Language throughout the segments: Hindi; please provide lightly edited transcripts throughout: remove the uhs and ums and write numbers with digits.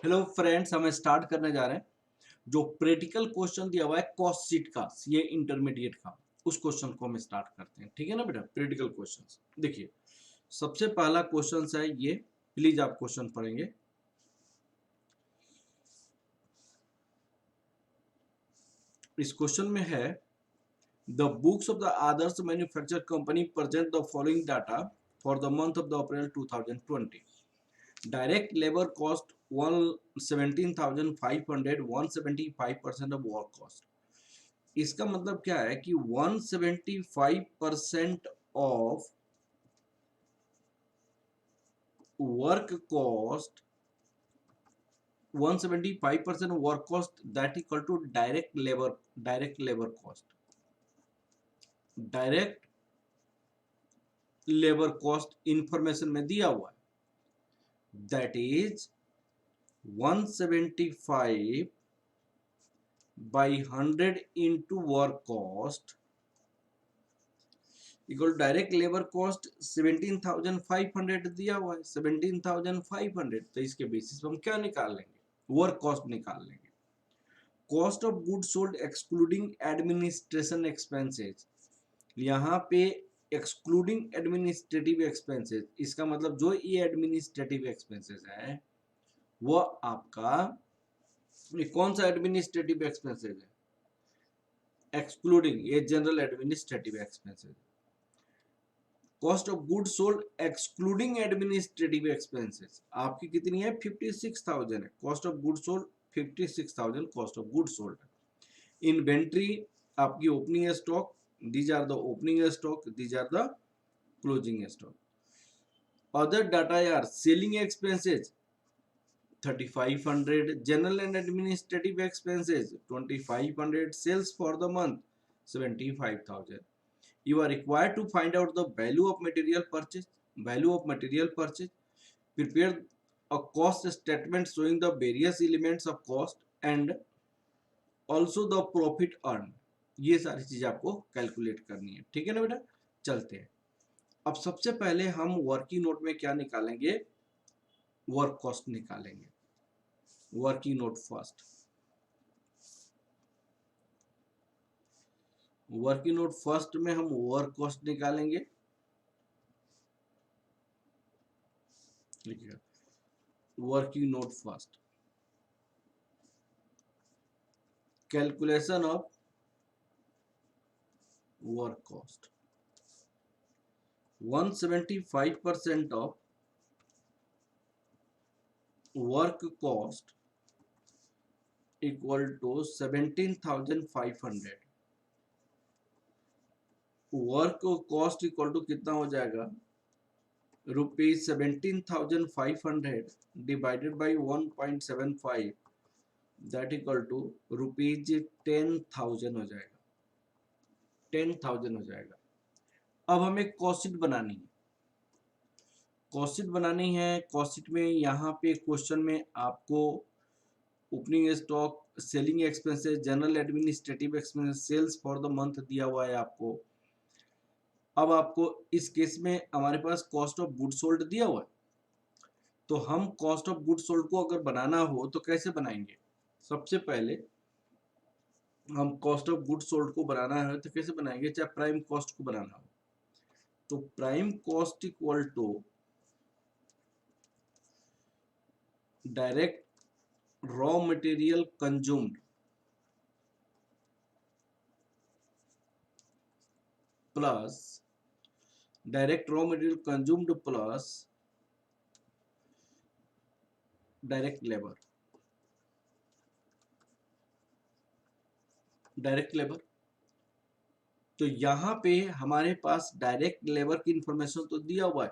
हेलो फ्रेंड्स, हम स्टार्ट करने जा रहे हैं। जो प्रैक्टिकल क्वेश्चन दिया हुआ है कॉस्ट शीट का, ये इंटरमीडिएट का, उस क्वेश्चन को हम स्टार्ट करते हैं। ठीक है ना बेटा। प्रैक्टिकल क्वेश्चंस देखिए, सबसे पहला क्वेश्चन है ये। प्लीज आप क्वेश्चन पढ़ेंगे। इस क्वेश्चन में है, the books of the Adarsh manufacture company present the following data for the month of the April 2020। Direct labour cost 117,500, 175% of work cost. इसका मतलब क्या है कि 175% of work cost, 175% work cost that equal to direct labour cost. Direct labour cost information में दिया हुआ है, that is 175 by 100 into work cost equal direct labour cost 17,500 दिया हुआ है, 17,500। तो इसके बेसिस पर हम क्या निकाल लेंगे? वर्क कॉस्ट निकाल लेंगे। Cost of good sold excluding administration expenses, यहाँ पे एक्सक्लूडिंग एडमिनिस्ट्रेटिव एक्सपेंसेस, इसका मतलब जो ये एडमिनिस्ट्रेटिव एक्सपेंसेस है वो आपका, ये कौन सा एडमिनिस्ट्रेटिव एक्सपेंसेस है? एक्सक्लूडिंग, ये general administrative expenses. Cost of good sold excluding administrative expenses आपकी कितनी है? 56,000 है। Cost of good sold 56,000 cost of good sold है। इन्वेंट्री आपकी opening stock, these are the opening stock, these are the closing stock. Other data यार, selling expenses 3,500, general and administrative expenses 2,500, sales for the month 75,000। You are required to find out the value of material purchase. Value of material purchase. Prepare a cost statement showing the various elements of cost and also the profit earned. ये सारी चीज आपको कैलकुलेट करनी है। ठीक है ना बेटा। चलते हैं। अब सबसे पहले हम वर्किंग नोट में क्या निकालेंगे? वर्क कॉस्ट निकालेंगे। Working note first. Working note first में हम वर्क कॉस्ट निकालेंगे। लिखिएगा working note first. Calculation of work cost, 175% of work cost equal to 17,500। Work cost equal to कितना हो जाएगा? Rupees 17,500 divided by 1.75, that equal to rupees 10,000 हो जाएगा। 10,000 हो जाएगा। अब हमें कॉस्ट शीट बनानी है। कॉस्ट शीट बनानी है। कॉस्ट शीट में यहाँ पे क्वेश्चन में आपको opening stock, selling expenses, general administrative expenses, sales for the month दिया हुआ है आपको। अब आपको इस केस में हमारे पास कॉस्ट ऑफ गुड सोल्ड दिया हुआ है, तो हम कॉस्ट ऑफ गुड सोल्ड को अगर बनाना हो तो कैसे बनाएंगे? सबसे पहले हम कॉस्ट ऑफ गुड सोल्ड को बनाना है तो कैसे बनाएंगे? चाहे प्राइम कॉस्ट को बनाना हो तो prime cost equal to direct raw material consumed plus direct raw material consumed plus direct labour. Direct labour, तो यहाँ पे हमारे पास डायरेक्ट लेबर की इंफॉर्मेशन तो दिया हुआ है,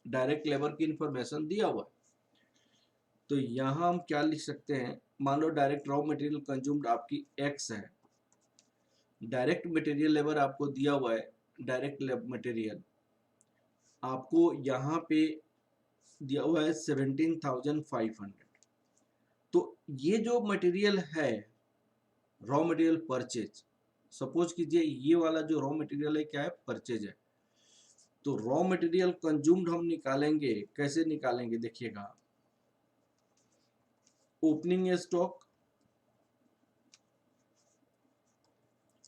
डायरेक्ट लेबर की इंफॉर्मेशन दिया हुआ है। तो यहाँ हम क्या लिख सकते हैं? मान लो डायरेक्ट रॉ मटेरियल कंज्यूम्ड आपकी x है, डायरेक्ट मटेरियल लेबर आपको दिया हुआ है, डायरेक्ट मटेरियल आपको यहाँ पे दिया हुआ है 17,500। तो ये जो मटेरियल है रॉ मटेरियल परचेज, सपोज कीजिए ये वाला जो रॉ मटेरियल है क्या है? परचेज है। तो रॉ मटेरियल कंज्यूम्ड हम निकालेंगे, कैसे निकालेंगे देखिएगा। opening stock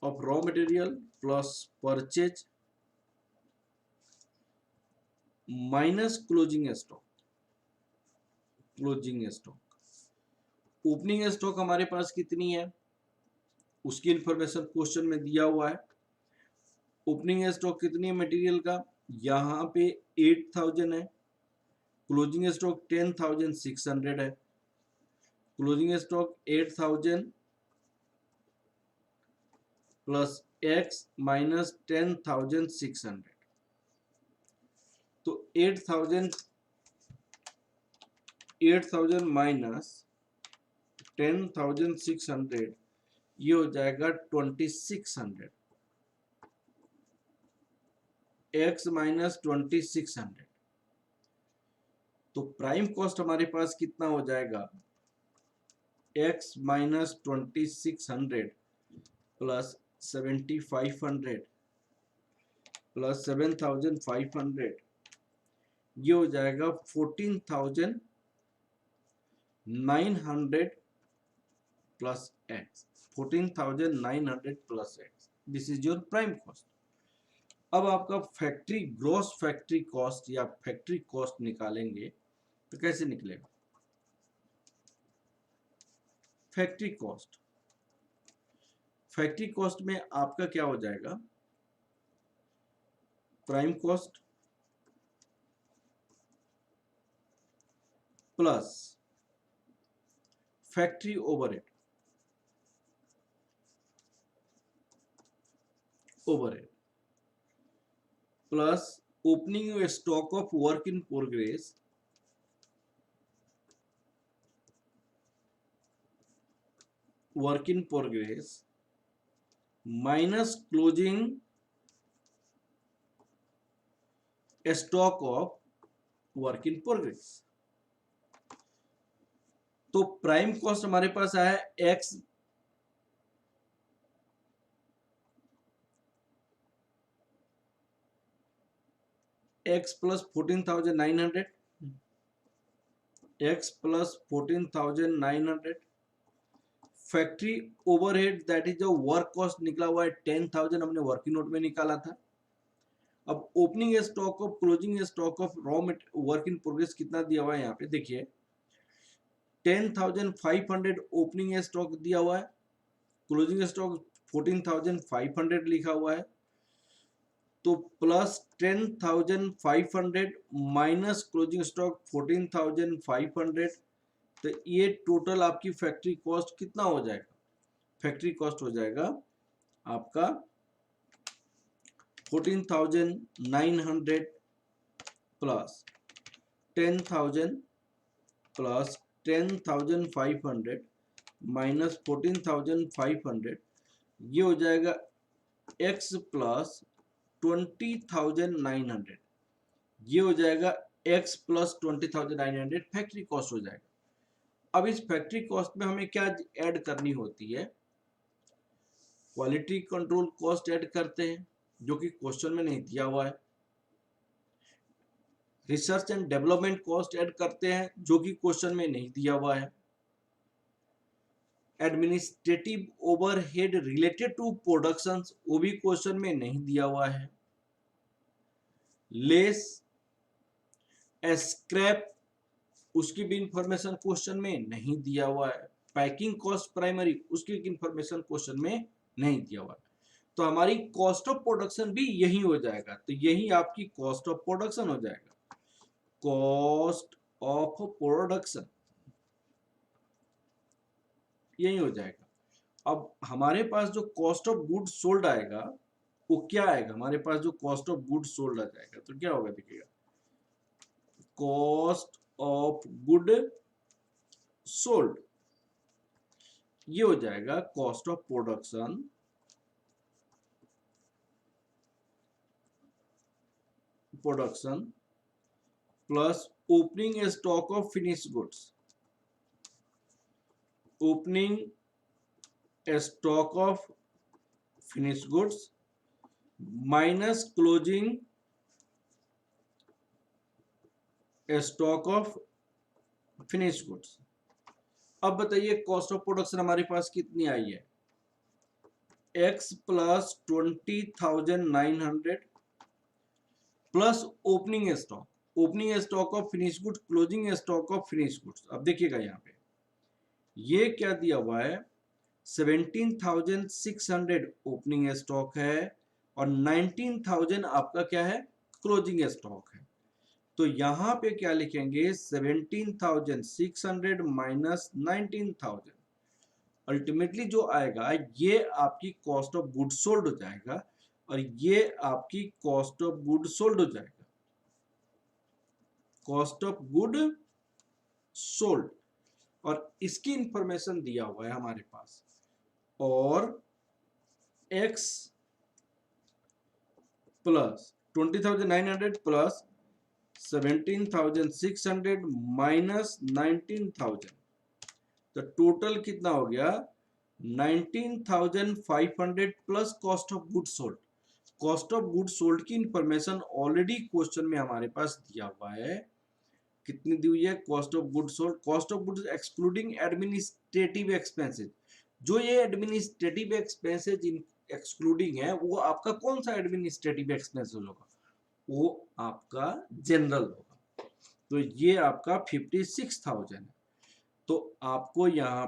of raw material plus purchase minus closing stock. Closing stock, opening stock हमारे पास कितनी है उसकी इंफॉर्मेशन क्वेश्चन में दिया हुआ है। ओपनिंग स्टॉक कितनी है मटेरियल का, यहाँ पे 8000 है, क्लोजिंग स्टॉक 10600 है, closing stock 8000 plus x minus 10600, तो 8000 माइनस 10600 ये हो जाएगा 2600, एक्स माइनस 2600। तो प्राइम कॉस्ट हमारे पास कितना हो जाएगा, एक्स माइनस 2600 प्लस 7500 प्लस 7500 ये हो जाएगा 14900 plus x, 14900 plus x, this is your prime cost. अब आपका फैक्ट्री ग्रॉस फैक्ट्री कॉस्ट या फैक्ट्री कॉस्ट निकालेंगे तो कैसे निकलेगा, फैक्ट्री कॉस्ट में आपका क्या हो जाएगा, prime cost plus factory overhead plus opening stock of work in progress minus closing stock of work in progress. तो प्राइम कॉस्ट हमारे पास आया x plus 14900, x plus 14900, factory overhead that is जो वर्क कॉस्ट निकला हुआ है 10000 हमने वर्किंग नोट में निकाला था। अब opening stock of closing stock of raw work in progress कितना दिया हुआ है, यहाँ पे देखिए 10500 ओपनिंग स्टॉक दिया हुआ है, क्लोजिंग स्टॉक 14500 लिखा हुआ है, तो प्लस 10500 माइनस क्लोजिंग स्टॉक 14500, तो ये टोटल आपकी फैक्ट्री कॉस्ट कितना हो जाएगा, फैक्ट्री कॉस्ट हो जाएगा आपका 14900 प्लस 10000 प्लस 10500 माइनस 14500 ये हो जाएगा x प्लस 20900, ये हो जाएगा x प्लस 20900 फैक्ट्री कॉस्ट हो जाएगा। अब इस फैक्ट्री कॉस्ट में हमें क्या ऐड करनी होती है, क्वालिटी कंट्रोल कॉस्ट ऐड करते हैं जो कि क्वेश्चन में नहीं दिया हुआ है, research and development cost add करते हैं जो कि क्वेश्चन में नहीं दिया हुआ है, administrative overhead related to production वो भी क्वेश्चन में नहीं दिया हुआ है, लेस स्क्रैप उसकी भी इंफॉर्मेशन क्वेश्चन में नहीं दिया हुआ है, पैकिंग कॉस्ट प्राइमरी उसकी इंफॉर्मेशन क्वेश्चन में नहीं दिया हुआ है। तो हमारी कॉस्ट ऑफ प्रोडक्शन भी यही हो जाएगा, तो यही आपकी कॉस्ट ऑफ प्रोडक्शन हो जाएगा, कॉस्ट ऑफ प्रोडक्शन यही हो जाएगा। अब हमारे पास जो कॉस्ट ऑफ गुड्स सोल्ड आएगा वो क्या आएगा, हमारे पास जो कॉस्ट ऑफ गुड्स सोल्ड आ जाएगा तो क्या होगा, देखिएगा कॉस्ट ऑफ गुड सोल्ड ये हो जाएगा cost of production plus opening stock of finish goods, opening stock of finish goods minus closing stock of finish goods. अब बताइए कॉस्ट ऑफ प्रोडक्शन हमारे पास कितनी आई है, x plus 20,900 plus opening stock of finish goods, closing stock of finish goods. अब देखिएगा यहाँ पे ये क्या दिया हुआ है, 17,600 ओपनिंग स्टॉक है और 19,000 आपका क्या है, क्लोजिंग स्टॉक है। तो यहाँ पे क्या लिखेंगे, 17,600 माइनस 19,000, अल्टीमेटली जो आएगा ये आपकी कॉस्ट ऑफ गुड सोल्ड हो जाएगा और ये आपकी कॉस्ट ऑफ गुड सोल्ड हो जाएगा, कॉस्ट ऑफ गुड सोल्ड। और इसकी इंफॉर्मेशन दिया हुआ है हमारे पास, और x प्लस 20,900 प्लस 17,600 माइनस 19,000, तो टोटल कितना हो गया, 19,500 plus cost of good sold. Cost of good sold की इंफॉर्मेशन ऑलरेडी क्वेश्चन में हमारे पास दिया हुआ है, कितनी दी हुई है, cost of good sold, cost of goods excluding administrative expenses. जो ये एडमिनिस्ट्रेटिव एक्सपेंसेस एक्सक्लूडिंग है वो आपका कौन सा एडमिनिस्ट्रेटिव एक्सपेंसेस होगा, वो आपका जनरल होगा। तो ये आपका 56,000 है। तो आपको यहाँ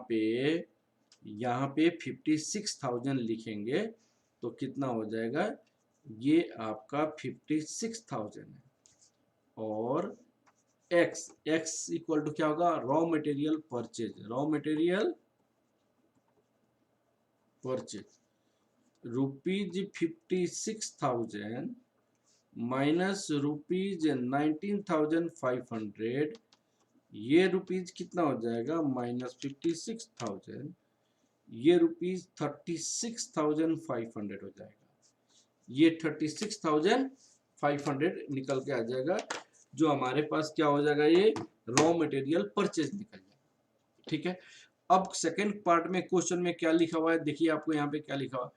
पे 56,000 लिखेंगे तो कितना हो जाएगा, ये आपका 56,000 है। और x इक्वल टू क्या होगा, raw material purchase, raw material purchase ₹56,000 minus ₹19,500, ये रुपीज कितना हो जाएगा, माइनस 56,000, ये ₹36,500 हो जाएगा, ये 36,500 निकल के आ जाएगा, जो हमारे पास क्या हो जाएगा, ये रॉ मटेरियल परचेज निकल जाएगा। ठीक है, अब सेकंड पार्ट में क्वेश्चन में क्या लिखा हुआ है, देखिए आपको यहाँ पे क्या लिखा हुआ है,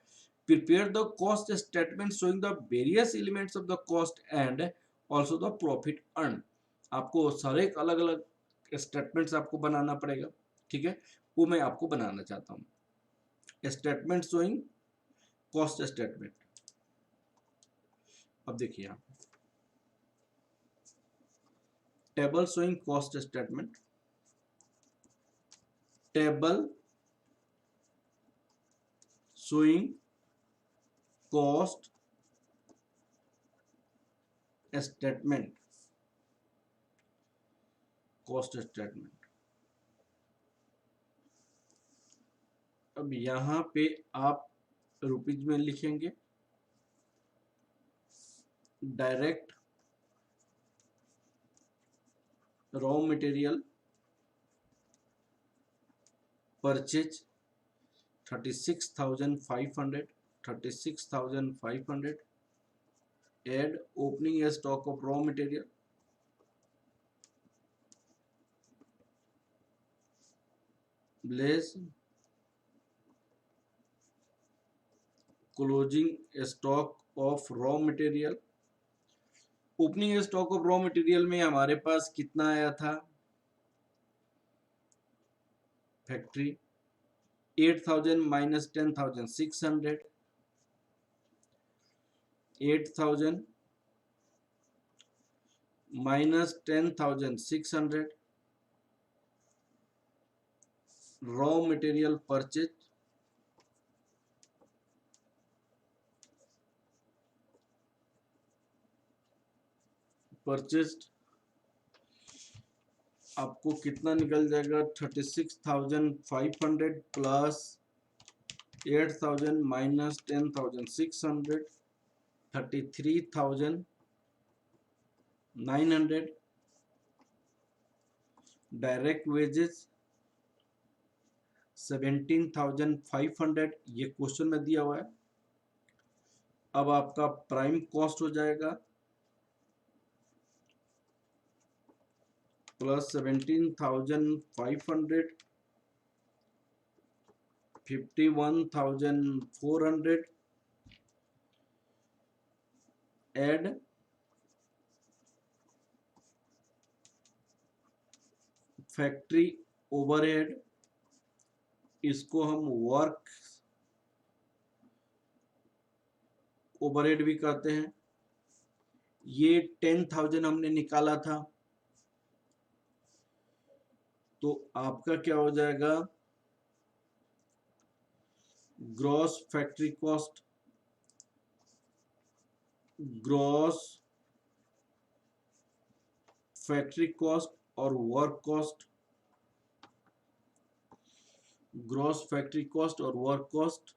prepare the cost statement showing the various elements of the cost and also the profit earn. आपको सारे अलग अलग स्टेटमेंट्स आपको बनाना पड़ेगा, ठीक है, वो मैं आपको बनाना चाहता हूँ। स्टेटमेंट शोइंग कॉस्ट स्टेटमेंट, अब देखिए यहाँ table showing cost statement, table showing cost statement, cost statement। अब यहाँ पे आप रुपीज में लिखेंगे, direct raw material purchase 36,500 add opening a stock of raw material less closing stock of raw material। Opening stock of raw material में हमारे पास कितना आया था, factory 8,000 minus 10,600, 8,000 minus 10,600 raw material purchase आपको कितना निकल जाएगा, 36,500 प्लस 8,000 माइनस 10,600 33,900 डायरेक्ट वेजेस 17,500, ये क्वेश्चन में दिया हुआ है। अब आपका प्राइम कॉस्ट हो जाएगा प्लस 17,500 51,400 एड फैक्ट्री ओवरहेड इसको हम वर्क ओवरहेड भी कहते हैं। ये 10,000 हमने निकाला था, तो आपका क्या हो जाएगा, gross factory cost, gross factory cost और work cost, gross factory cost और work cost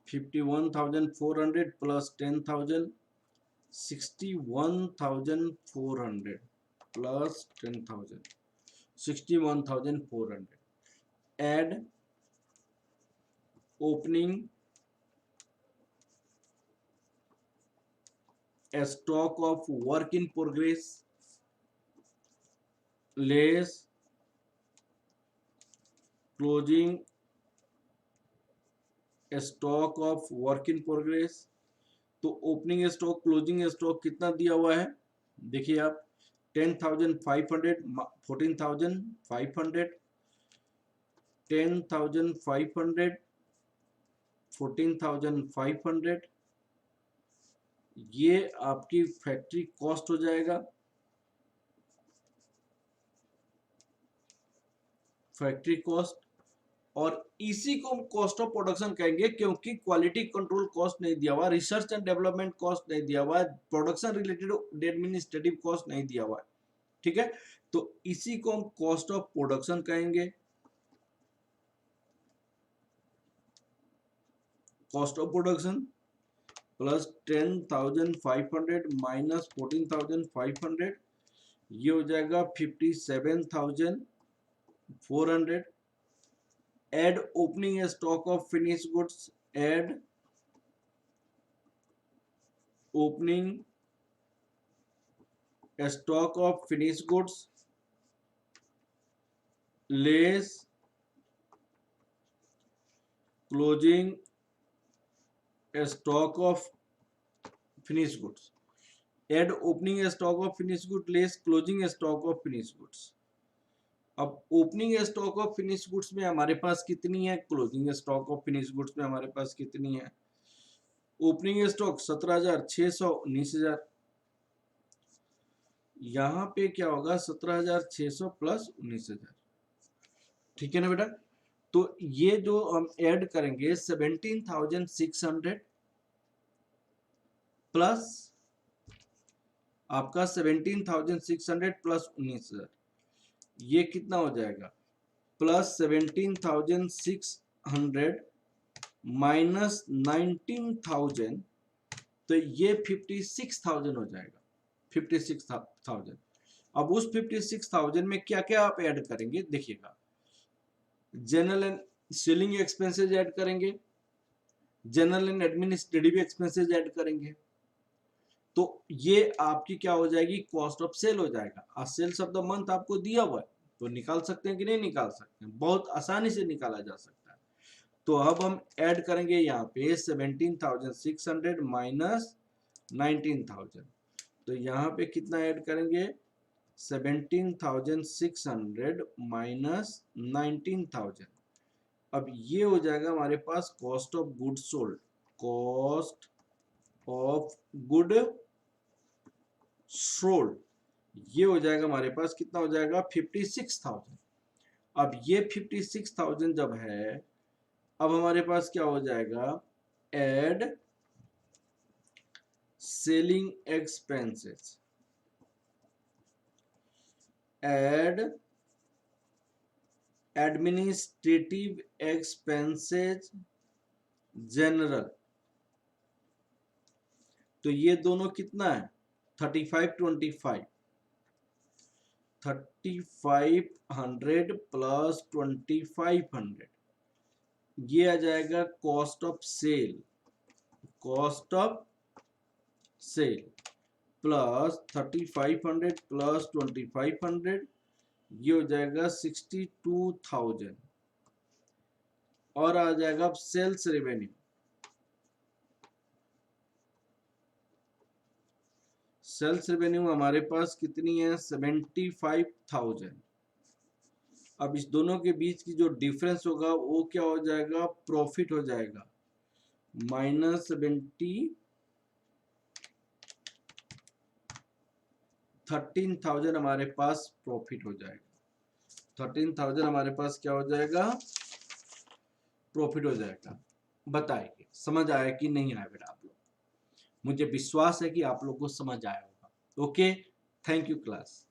51,400 plus 10,000, 61,400 plus 10,000, 61,400। Add opening stock of work in progress less closing stock of work in progress. तो ओपनिंग स्टॉक क्लोजिंग स्टॉक कितना दिया हुआ है, देखिए आप 10,500, 14,500, 10,500, 14,500, ये आपकी फैक्ट्री कॉस्ट हो जाएगा, फैक्ट्री कॉस्ट। और इसी को हम कॉस्ट ऑफ प्रोडक्शन कहेंगे, क्योंकि क्वालिटी कंट्रोल कॉस्ट नहीं दिया हुआ, रिसर्च एंड डेवलपमेंट कॉस्ट नहीं दिया हुआ है, प्रोडक्शन रिलेटेड एडमिनिस्ट्रेटिव कॉस्ट नहीं दिया हुआ है, ठीक है। तो इसी को हम कॉस्ट ऑफ प्रोडक्शन कहेंगे। Cost of production plus 10,500 minus 14,500, ये हो जाएगा 57,400। Add opening stock of finish goods, add opening stock of finish goods less closing stock of finish goods. Add opening stock of finish good less closing stock of finish goods. अब opening stock of finish goods में हमारे पास कितनी है, closing stock of finish goods में हमारे पास कितनी है। ओपनिंग स्टॉक 17,600, 19,000, यहाँ पे क्या होगा 17,600 प्लस 19,000, ठीक है ना बेटा। तो ये जो हम ऐड करेंगे 17,600 प्लस आपका 17,600 प्लस 19,000, ये कितना हो जाएगा, प्लस 17,600 माइनस 19,000, तो ये 56,000 हो जाएगा, 56,000। अब उस 56,000 में क्या क्या आप ऐड करेंगे, देखिएगा, general and selling expenses add करेंगे, general and administrative expenses add करेंगे, तो ये आपकी क्या हो जाएगी, कॉस्ट ऑफ सेल हो जाएगा। सेल्स ऑफ द मंथ आपको दिया हुआ है, तो निकाल सकते हैं कि नहीं निकाल सकते हैं, बहुत आसानी से निकाला जा सकता है। तो अब हम ऐड करेंगे यहाँ पे 17,600 माइनस 19,000, तो यहाँ पे कितना ऐड करेंगे 17,600 माइनस 19,000। अब ये हो जाएगा हमारे पास cost of good sold, cost of good sold, ये हो जाएगा हमारे पास कितना हो जाएगा 56,000। अब ये 56,000 जब है, अब हमारे पास क्या हो जाएगा, add selling expenses, add administrative expenses general, तो ये दोनों कितना है 3525, 3500 प्लस 2500, ये आ जाएगा cost of sale, cost of sale plus 3500 plus 2500, ये हो जाएगा 62,000, और आ जाएगा अब सेल्स रेवेन्यू, सेल्स रेवेन्यू हमारे पास कितनी है 75,000, अब इस दोनों के बीच की जो डिफरेंस होगा वो क्या हो जाएगा, प्रॉफिट हो जाएगा। -70 13,000 हमारे पास प्रॉफिट हो जाएगा। 13,000 हमारे पास क्या हो जाएगा, प्रॉफिट हो जाएगा। बताइए समझ आया कि नहीं आया बेटा आप लोग? मुझे विश्वास है कि आप लोग को समझ आया होगा। Okay, thank you class.